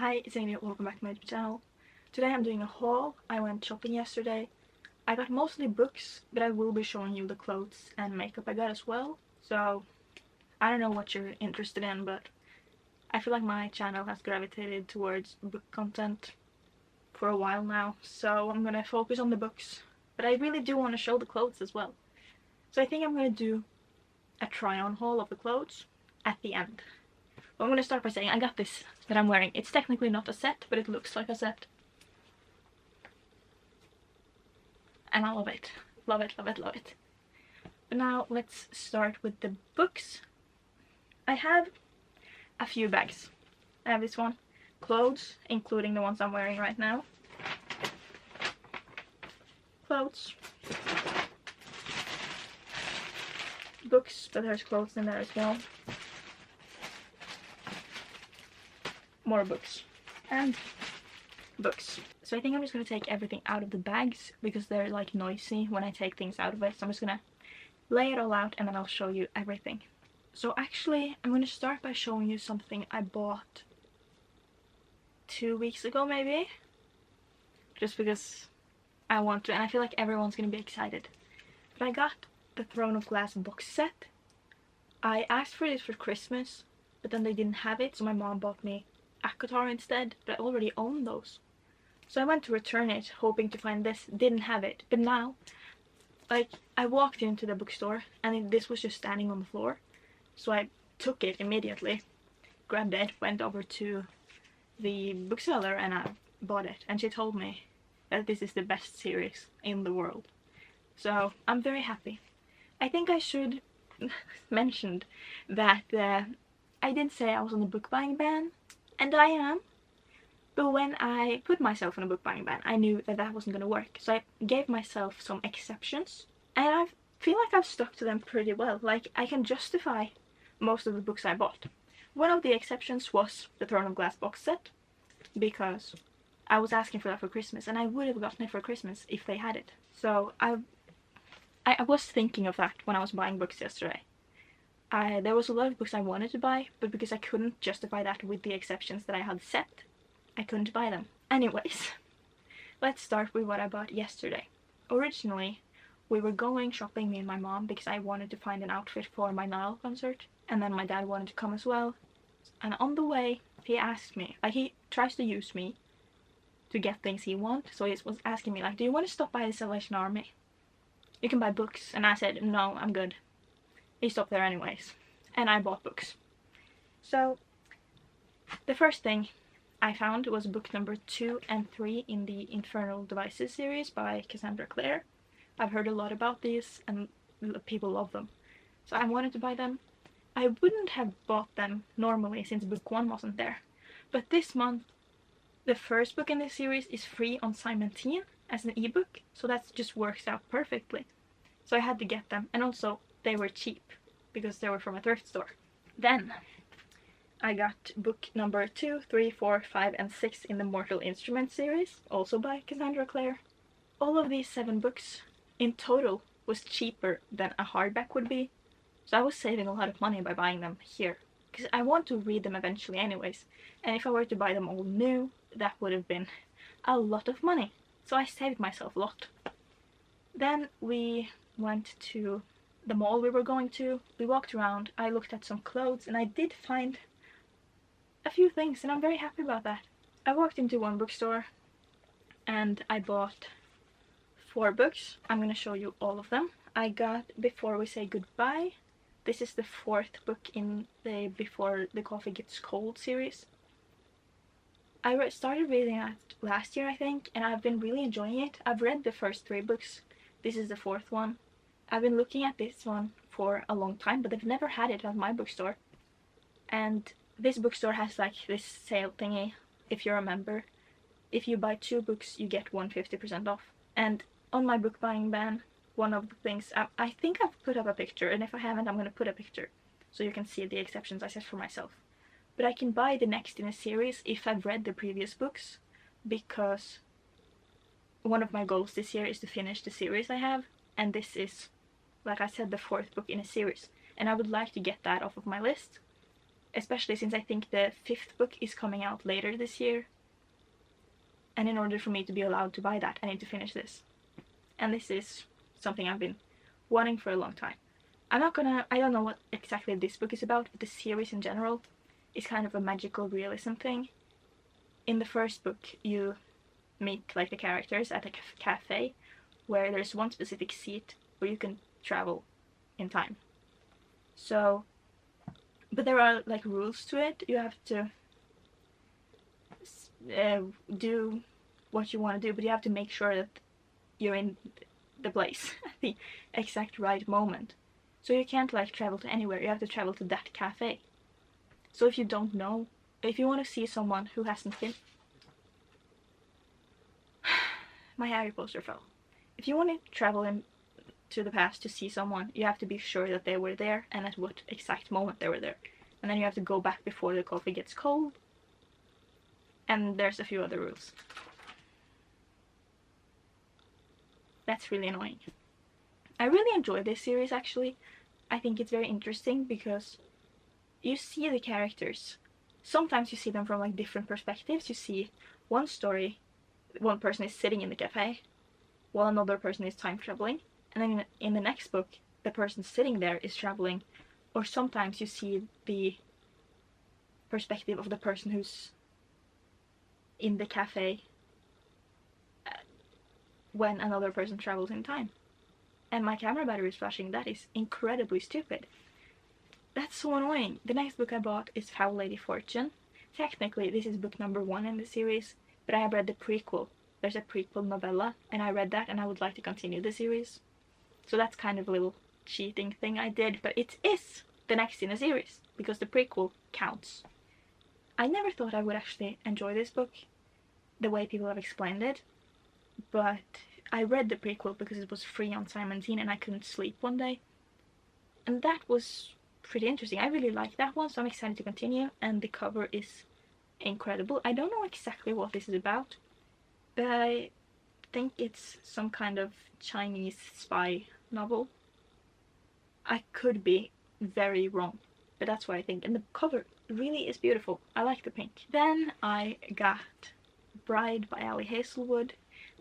Hi, it's Ingrid, welcome back to my channel. Today I'm doing a haul. I went shopping yesterday. I got mostly books, but I will be showing you the clothes and makeup I got as well. So, I don't know what you're interested in, but I feel like my channel has gravitated towards book content for a while now. So I'm gonna focus on the books. But I really do want to show the clothes as well. So I think I'm gonna do a try-on haul of the clothes at the end. I'm going to start by saying I got this that I'm wearing. It's technically not a set, but it looks like a set. And I love it. Love it, love it, love it. But now let's start with the books. I have a few bags. I have this one. Clothes, including the ones I'm wearing right now. Clothes. Books, but there's clothes in there as well. More books. And books. So I think I'm just going to take everything out of the bags because they're like noisy when I take things out of it. So I'm just going to lay it all out and then I'll show you everything. So actually I'm going to start by showing you something I bought 2 weeks ago maybe. Just because I want to, and I feel like everyone's going to be excited. But I got the Throne of Glass box set. I asked for this for Christmas, but then they didn't have it, so my mom bought me ACOTAR instead, but I already own those. So I went to return it, hoping to find this, didn't have it. But now, like, I walked into the bookstore and this was just standing on the floor. So I took it immediately, grabbed it, went over to the bookseller and I bought it. And she told me that this is the best series in the world. So I'm very happy. I think I should mention that I didn't say I was on the book buying ban. And I am, but when I put myself on a book buying ban, I knew that that wasn't going to work. So I gave myself some exceptions, and I feel like I've stuck to them pretty well. Like, I can justify most of the books I bought. One of the exceptions was the Throne of Glass box set, because I was asking for that for Christmas, and I would have gotten it for Christmas if they had it. So I was thinking of that when I was buying books yesterday. There was a lot of books I wanted to buy, but because I couldn't justify that with the exceptions that I had set, I couldn't buy them. Anyways, let's start with what I bought yesterday. Originally, we were going shopping, me and my mom, because I wanted to find an outfit for my Nile concert, and then my dad wanted to come as well. And on the way, he asked me, like, he tries to use me to get things he wants, so he was asking me, like, do you want to stop by the Salvation Army? You can buy books. And I said, no, I'm good. He stopped there anyways, and I bought books. So the first thing I found was book number 2 and 3 in the Infernal Devices series by Cassandra Clare. I've heard a lot about these and people love them, so I wanted to buy them. I wouldn't have bought them normally since book 1 wasn't there, but this month the first book in this series is free on Simon as an ebook, so that just works out perfectly. So I had to get them, and also they were cheap because they were from a thrift store. Then I got book number 2, 3, 4, 5, and 6 in the Mortal Instruments series, also by Cassandra Clare. All of these 7 books in total was cheaper than a hardback would be, so I was saving a lot of money by buying them here, because I want to read them eventually anyways, and if I were to buy them all new, that would have been a lot of money, so I saved myself a lot. Then we went to the mall we were going to, we walked around, I looked at some clothes, and I did find a few things, and I'm very happy about that. I walked into one bookstore and I bought 4 books. I'm gonna show you all of them. I got Before We Say Goodbye. This is the 4th book in the Before the Coffee Gets Cold series. I started reading that last year, I think, and I've been really enjoying it. I've read the first 3 books. This is the 4th one. I've been looking at this one for a long time, but they've never had it at my bookstore. And this bookstore has like this sale thingy, if you're a member. If you buy 2 books, you get 150% off. And on my book buying ban, one of the things, I think I've put up a picture, and if I haven't, I'm going to put a picture so you can see the exceptions I set for myself. But I can buy the next in a series if I've read the previous books, because one of my goals this year is to finish the series I have, and this is, like I said, the 4th book in a series, and I would like to get that off of my list. especially since I think the 5th book is coming out later this year. And in order for me to be allowed to buy that, I need to finish this. And this is something I've been wanting for a long time. I don't know what exactly this book is about, but the series in general is kind of a magical realism thing. In the first book, you meet like the characters at a cafe where there's one specific seat where you can travel in time. So, but there are like rules to it. You have to do what you want to do, but you have to make sure that you're in the place at the exact right moment. So you can't like travel to anywhere, you have to travel to that cafe. So if you don't know, if you want to see someone who hasn't been... My Harry poster fell. If you want to travel to the past to see someone, you have to be sure that they were there and at what exact moment they were there. And then you have to go back before the coffee gets cold. And there's a few other rules. That's really annoying. I really enjoy this series actually. I think it's very interesting because you see the characters. Sometimes you see them from like different perspectives. You see one story, one person is sitting in the cafe while another person is time traveling. And then in the next book, the person sitting there is traveling. Or sometimes you see the perspective of the person who's in the cafe when another person travels in time. And my camera battery is flashing. That is incredibly stupid. That's so annoying. The next book I bought is Foul Lady Fortune. Technically, this is book number 1 in the series, but I have read the prequel. There's a prequel novella, and I read that, and I would like to continue the series. So that's kind of a little cheating thing I did, but it is the next in the series, because the prequel counts. I never thought I would actually enjoy this book, the way people have explained it, but I read the prequel because it was free on Simon Teen and I couldn't sleep one day. And that was pretty interesting. I really like that one, so I'm excited to continue. And the cover is incredible. I don't know exactly what this is about, but I think it's some kind of Chinese spy novel. I could be very wrong, but that's what I think. And the cover really is beautiful. I like the pink. Then I got Bride by Ali Hazelwood.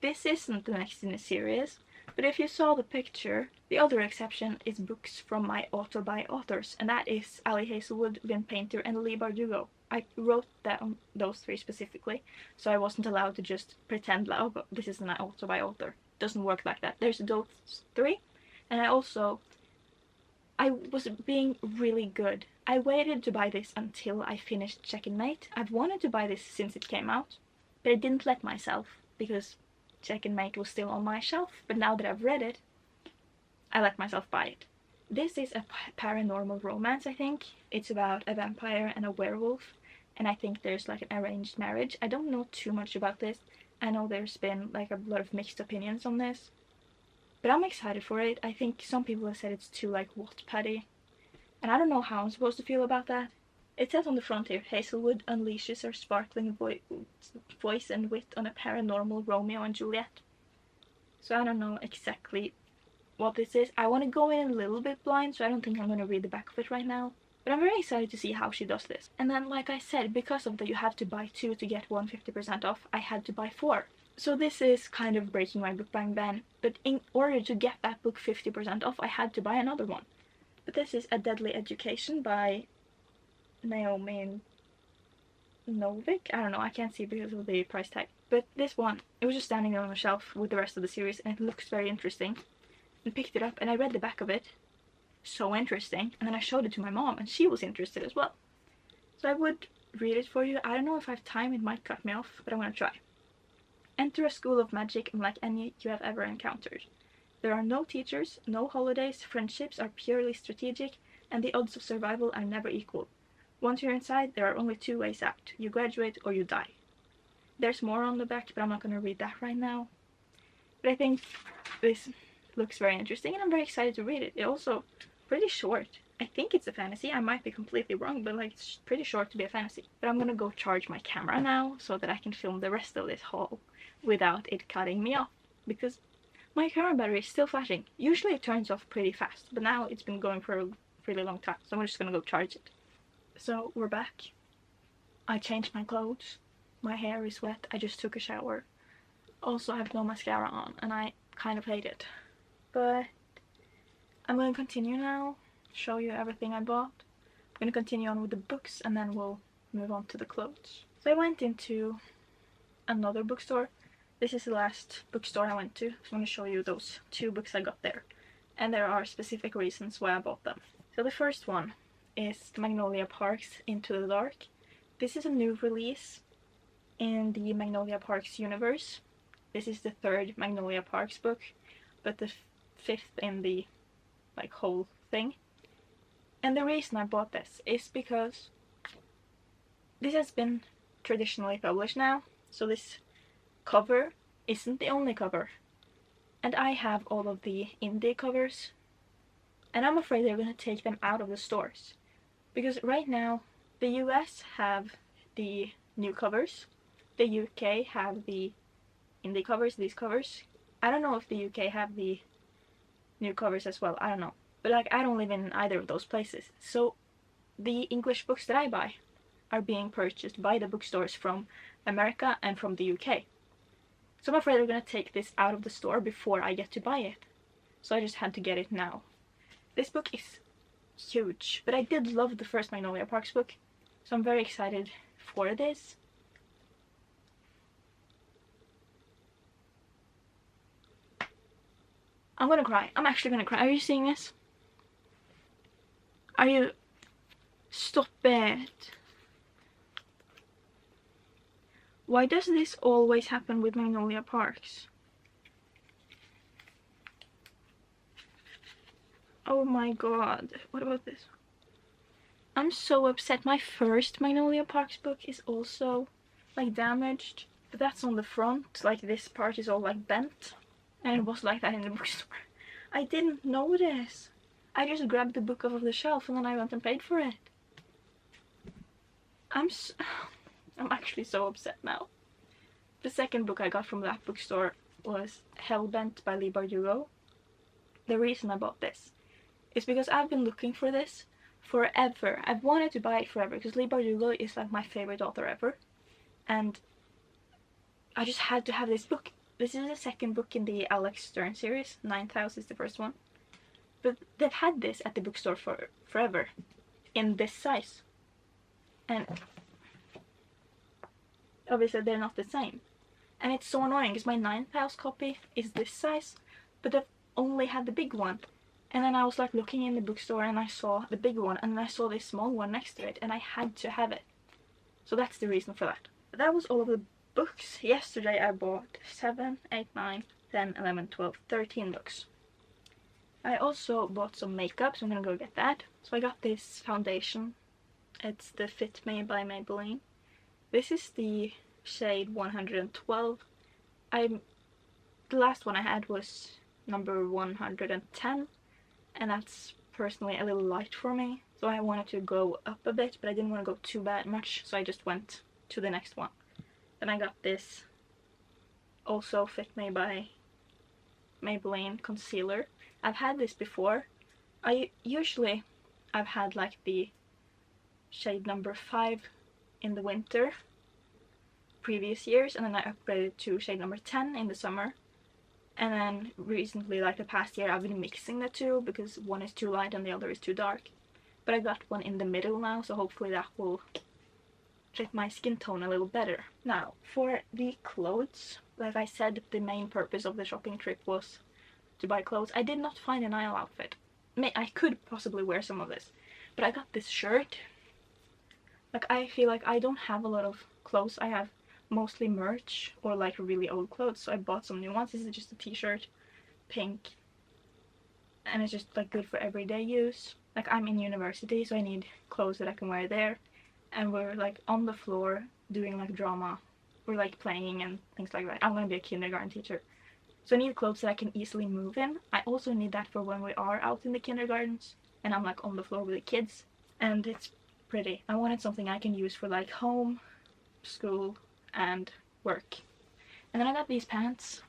This isn't the next in the series, but if you saw the picture, the other exception is books from my auto-buy authors, and that is Ali Hazelwood, Vin Painter, and Leigh Bardugo. I wrote down those 3 specifically, so I wasn't allowed to just pretend like, oh, this is an auto-buy author. It doesn't work like that. There's those 3, and I was being really good. I waited to buy this until I finished Checkmate. I've wanted to buy this since it came out, but I didn't let myself, because Checkmate was still on my shelf, but now that I've read it, I let myself buy it. This is a paranormal romance, I think. It's about a vampire and a werewolf, and I think there's like an arranged marriage. I don't know too much about this. I know there's been like a lot of mixed opinions on this, but I'm excited for it. I think some people have said it's too like Wattpaddy, and I don't know how I'm supposed to feel about that. It says on the front here, Hazelwood unleashes her sparkling voice and wit on a paranormal Romeo and Juliet. So I don't know exactly what this is. I want to go in a little bit blind, so I don't think I'm going to read the back of it right now. But I'm very excited to see how she does this. And then, like I said, because of that you have to buy 2 to get 1 50% off, I had to buy 4. So this is kind of breaking my book buying ban, but in order to get that book 50% off, I had to buy another one. But this is A Deadly Education by Naomi Novik? I don't know, I can't see because of the price tag. But this one, it was just standing there on the shelf with the rest of the series, and it looks very interesting. And picked it up, and I read the back of it. So interesting. And then I showed it to my mom, and she was interested as well. So I would read it for you. I don't know if I have time, it might cut me off, but I'm gonna try. Enter a school of magic unlike any you have ever encountered. There are no teachers, no holidays, friendships are purely strategic, and the odds of survival are never equal. Once you're inside, there are only 2 ways out. You graduate or you die. There's more on the back, but I'm not going to read that right now. But I think this looks very interesting, and I'm very excited to read it. It's also pretty short. I think it's a fantasy. I might be completely wrong, but like it's pretty short to be a fantasy. But I'm going to go charge my camera now so that I can film the rest of this haul without it cutting me off, because my camera battery is still flashing. Usually it turns off pretty fast, but now it's been going for a really long time, so I'm just going to go charge it. So we're back. I changed my clothes. My hair is wet. I just took a shower. Also, I have no mascara on and I kind of hate it. But I'm going to continue now, show you everything I bought. I'm going to continue on with the books and then we'll move on to the clothes. So I went into another bookstore. This is the last bookstore I went to. So I'm going to show you those 2 books I got there. And there are specific reasons why I bought them. So the first one is Magnolia Parks Into the Dark. This is a new release in the Magnolia Parks universe. This is the 3rd Magnolia Parks book, but the 5th in the whole thing. And the reason I bought this is because this has been traditionally published now, so this cover isn't the only cover. And I have all of the indie covers, and I'm afraid they're going to take them out of the stores. Because right now, the US have the new covers, the UK have the indie covers, these covers. I don't know if the UK have the new covers as well, I don't know. But I don't live in either of those places. So the English books that I buy are being purchased by the bookstores from America and from the UK. So I'm afraid they're gonna take this out of the store before I get to buy it. So I just had to get it now. This book is huge, but I did love the first Magnolia Parks book, so I'm very excited for this. I'm gonna cry. I'm actually gonna cry. Are you seeing this? Are you? Stop it. Why does this always happen with Magnolia Parks? Oh my god. What about this? I'm so upset. My first Magnolia Parks book is also damaged. But that's on the front. This part is all bent. And it was like that in the bookstore. I didn't notice. I just grabbed the book off of the shelf and then I went and paid for it. I'm actually so upset now. The second book I got from that bookstore was Hellbent by Leigh Bardugo. The reason I bought this is because I've been looking for this forever. I've wanted to buy it forever because Leigh Bardugo is my favorite author ever. And I just had to have this book. This is the second book in the Alex Stern series. 9000 is the first one. But they've had this at the bookstore for forever. In this size. And obviously they're not the same. And it's so annoying because my 9000 copy is this size. But they've only had the big one. And then I was looking in the bookstore and I saw the big one. And then I saw this small one next to it. And I had to have it. So that's the reason for that. But that was all of the books. Yesterday I bought 7, 8, 9, 10, 11, 12, 13 books. I also bought some makeup, so I'm gonna go get that. So I got this foundation. It's the Fit Me by Maybelline. This is the shade 112. The last one I had was number 110, and that's personally a little light for me. So I wanted to go up a bit, but I didn't want to go too much, so I just went to the next one. Then I got this, also Fit Me by Maybelline concealer. I've had this before. I've had the shade number 5 in the winter previous years, and then I upgraded to shade number 10 in the summer. And then recently, the past year, I've been mixing the two because one is too light and the other is too dark. But I got one in the middle now, so hopefully that will fit my skin tone a little better. Now, for the clothes, like I said, the main purpose of the shopping trip was to buy clothes. I did not find an Isle outfit. I could possibly wear some of this, but I got this shirt. I feel like I don't have a lot of clothes. I have mostly merch or really old clothes, so I bought some new ones. This is just a t-shirt, pink, and it's just good for everyday use. I'm in university, so I need clothes that I can wear there, and we're on the floor doing drama. We're playing and things like that. I'm gonna be a kindergarten teacher, so I need clothes that I can easily move in. I also need that for when we are out in the kindergartens and I'm on the floor with the kids, and it's pretty. I wanted something I can use for home, school, and work. And then I got these pants.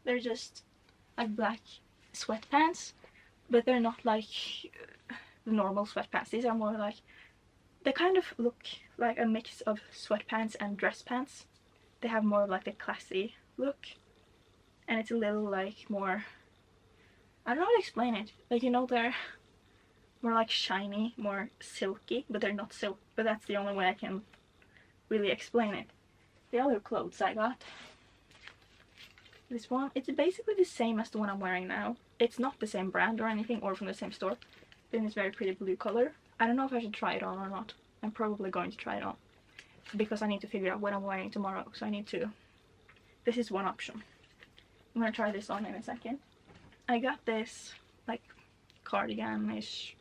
They're just black sweatpants, but they're not the normal sweatpants. These are more like, they kind of look like a mix of sweatpants and dress pants. They have more of like the classy look, and it's a little like more, I don't know how to explain it. Like, you know, they're more like shiny, more silky, but they're not silk. But that's the only way I can really explain it. The other clothes I got, this one, it's basically the same as the one I'm wearing now. It's not the same brand or anything, or from the same store, but in this very pretty blue color. I don't know if I should try it on or not. I'm probably going to try it on, because I need to figure out what I'm wearing tomorrow, so I need to, this is one option. I'm gonna try this on in a second. I got this like cardigan-ish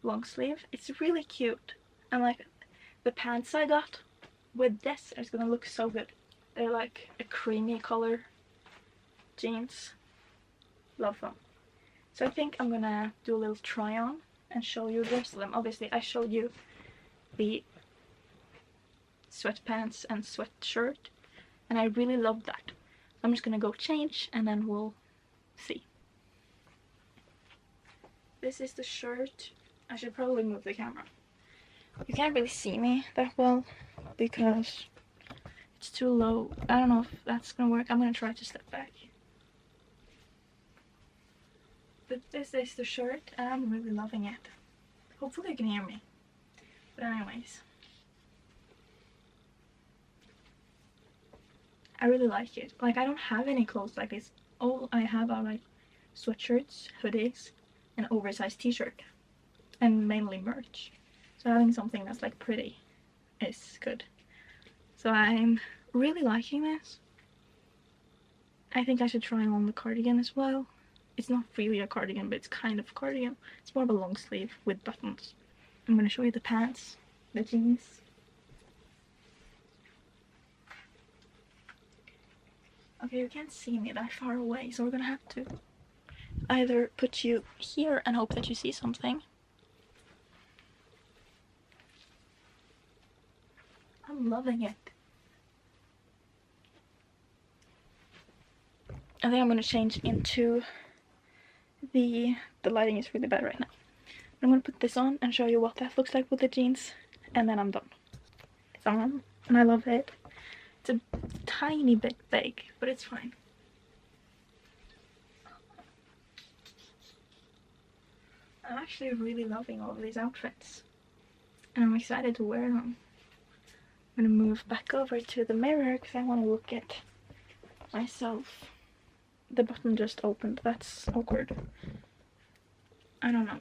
long sleeve. It's really cute, and like the pants I got with this is gonna look so good. They're like a creamy color jeans. Love them. So I think I'm gonna do a little try on and show you the rest of them. Obviously I showed you the sweatpants and sweatshirt, and I really love that. I'm just gonna go change and then we'll see. This is the shirt. I should probably move the camera. You can't really see me that well because it's too low. I don't know if that's gonna work. I'm gonna try to step back. But this is the shirt and I'm really loving it. Hopefully you can hear me. But anyways, I really like it. Like, I don't have any clothes like this. All I have are like sweatshirts, hoodies, and oversized t-shirt, and mainly merch. So having something that's like pretty is good. So I'm really liking this. I think I should try on the cardigan as well. It's not really a cardigan, but it's kind of a cardigan. It's more of a long sleeve with buttons. I'm gonna show you the pants, the jeans. Okay, you can't see me that far away, so we're gonna have to either put you here and hope that you see something. I'm loving it. I think I'm gonna change into the lighting is really bad right now. I'm gonna put this on and show you what that looks like with the jeans, and then I'm done. It's on, and I love it. It's a tiny bit big, but it's fine. I'm actually really loving all of these outfits, and I'm excited to wear them. I'm gonna move back over to the mirror because I want to look at myself. The button just opened. That's awkward. I don't know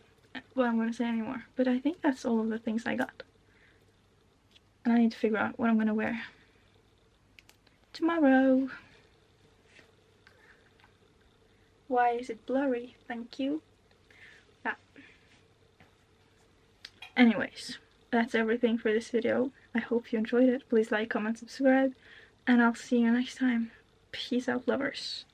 what I'm gonna say anymore, but I think that's all of the things I got. And I need to figure out what I'm gonna wear tomorrow. Why is it blurry? Thank you. Yeah. Anyways, that's everything for this video. I hope you enjoyed it. Please like, comment, subscribe, and I'll see you next time. Peace out, lovers.